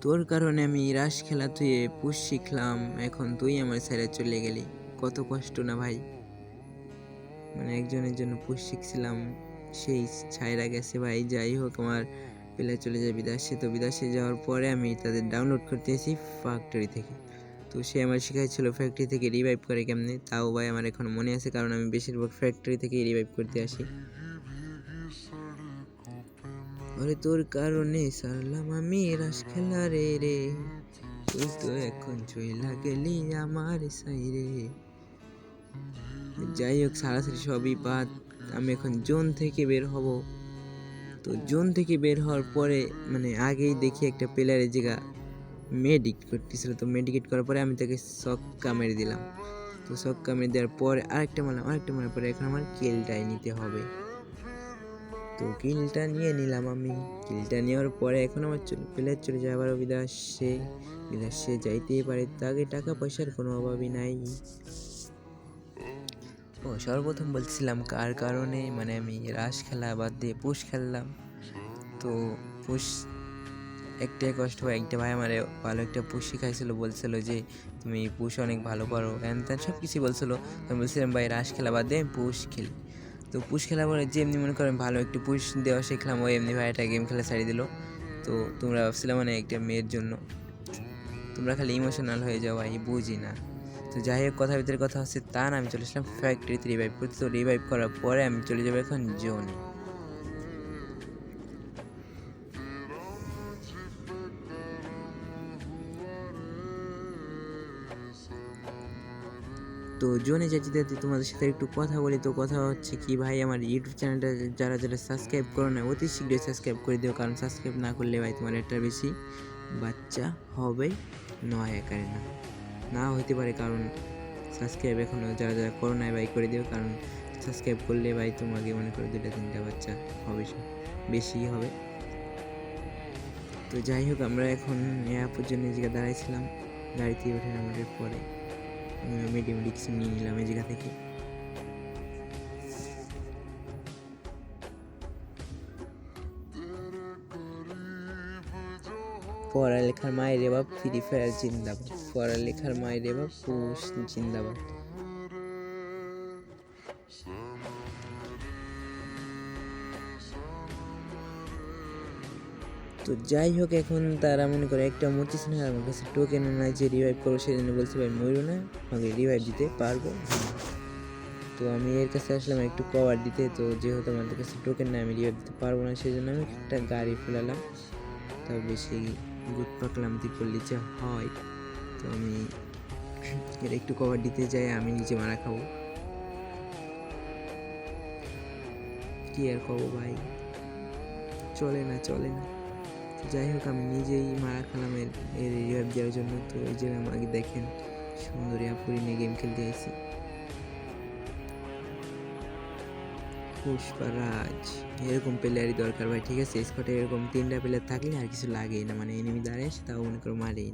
তোর কারণে আমি রাস খেলা তুই পুশ শিখলাম, এখন তুই আমার ছেড়ে চলে গেলি। কত কষ্ট না ভাই, মানে একজনের জন্য পুশ শিখছিলাম, সেই ছাইরা গেছে ভাই। যাই হোক, আমার প্লেয়ার চলে যায় বিদেশে। তো বিদেশে যাওয়ার পরে আমি তাদের ডাউনলোড করতে এসেছি ফ্যাক্টরি থেকে। তো সে আমার শিখাইছিল ফ্যাক্টরি থেকে রিভাইভ করে কেমনে। তাও ভাই আমার এখন মনে আছে, কারণ আমি বেশিরভাগ ফ্যাক্টরি থেকে রিভাইভ করতে আসি। ওরে তোর কারণে সারলাম আমি রাস খেলা রে, তুই তো এখন চইলা গেলি আমার সাইরে। যাই হোক, সারাসারি সবই বাদ। আমি এখন জোন থেকে বের হব। তো জোন থেকে বের হওয়ার পরে মানে আগেই দেখি একটা প্লেয়ারের জায়গা মেডিকেট করতেছিল। তো মেডিকেট করার পরে আমি তাকে ছক্কা মেরে দিলাম। তো ছক্কা মেরে দেওয়ার পরে আরেকটা মারার পরে এখন আমার কিলটাই নিতে হবে। তো কিলটা নিয়ে নিলাম আমি। কিলটা নেওয়ার পরে এখন আমার প্লেয়ার চলে যায় আবার বিদেশে যাইতেই পারে, তাকে টাকা পয়সার কোনো অভাবই নাই। ও সর্বপ্রথম বলছিলাম কার কারণে মানে আমি রাস খেলা বাদ দিয়ে পুশ খেললাম। তো পুশ একটাই কষ্ট হয়, একটা ভাই আমার ভালো একটা পুশ শিখাইছিল, বলছিল যে তুমি পুশ অনেক ভালো পারো, হ্যান ত্যান সব কিছু বলছিল। আমি বলছিলাম ভাই রাস খেলা বাদ দিয়ে আমি পুশ খেলি। তো পুশ খেলা পরে যে এমনি মনে করেন ভালো একটু পুশ দেওয়া শিখলাম, ওই এমনি ভাই একটা গেম খেলা ছাড়িয়ে দিল। তো তোমরা ভাবছিলাম মানে একটা মেয়ের জন্য তোমরা খালি ইমোশনাল হয়ে যাও ভাই, বুঝি না। তো যাই হোক, কথার ভিতরে কথা হচ্ছে তা না, আমি চলে আসলাম ফ্যাক্টরিতে রিভাইভ করতে। তো রিভাইভ করার পরে আমি চলে যাবো এখন জোনে। তো জোনে যেতে যেতে তোমাদের সাথে একটু কথা বলি। তো কথা হচ্ছে কি ভাই, আমার ইউটিউব চ্যানেলটা যারা যারা সাবস্ক্রাইব করো না, অতি শীঘ্রই সাবস্ক্রাইব করে দিও, কারণ সাবস্ক্রাইব না করলে ভাই তোমার একটা বেশি বাচ্চা হবে নয় একারে না হইতে পারে। কারণ সাবস্ক্রাইব এখনও যারা যারা করো না ভাই করে দিও, কারণ সাবস্ক্রাইব করলে ভাই তোমাকে মনে করো 2-3টা বাচ্চা হবে, বেশি হবে। তো যাই হোক, আমরা এখন এয়ারপোর্ট জন্য এই জায়গায় দাঁড়াইছিলাম, গাড়িতে ওঠে আমাদের পরে মিডিয়াম কিছু নিয়ে নিলাম এই জায়গা থেকে। পড়ালেখার মায়ের বাপ, ফ্রি ফায়ার জিন্দাবাদ। পড়ালেখার মায়ের বাপ, পুশ জিন্দাবাদ। তো যাই হোক, এখন তারা মনে করে একটা মরতেছে না, আমার কাছে টোকেন নাই যে রিভাইভ করবো, সেই জন্য বলছে ভাই মরো না, আমাকে রিভাইভ দিতে পারবো। তো আমি এর কাছে আসলাম একটু কভার দিতে। তো যেহেতু আমাদের কাছে টোকেন নাই, আমি রিভাইভ দিতে পারবো না, সেই জন্য আমি একটা গাড়ি ফেলালাম। তাও বেশি গুড পাকলাম দি করলে যা হয়। তো আমি এর একটু কভার দিতে যাই, আমি নিজে মারা খাবো, কি আর খাবো ভাই, চলে না। যাই হোক, আমি নিজেই মারা খেলাম এর রিভাইভ দেওয়ার জন্য। তো এই যে আমাকে দেখেন সুন্দরী আপুরি নিয়ে গেম খেলতে আসি। পুষ্পারাজ এরকম প্লেয়ারই দরকার ভাই, ঠিক আছে? স্কোয়াডে এরকম 3টা প্লেয়ার থাকলে আর কিছু লাগেই না, মানে এনিমি দাঁড়ায় তাও মনে করো মারেই না।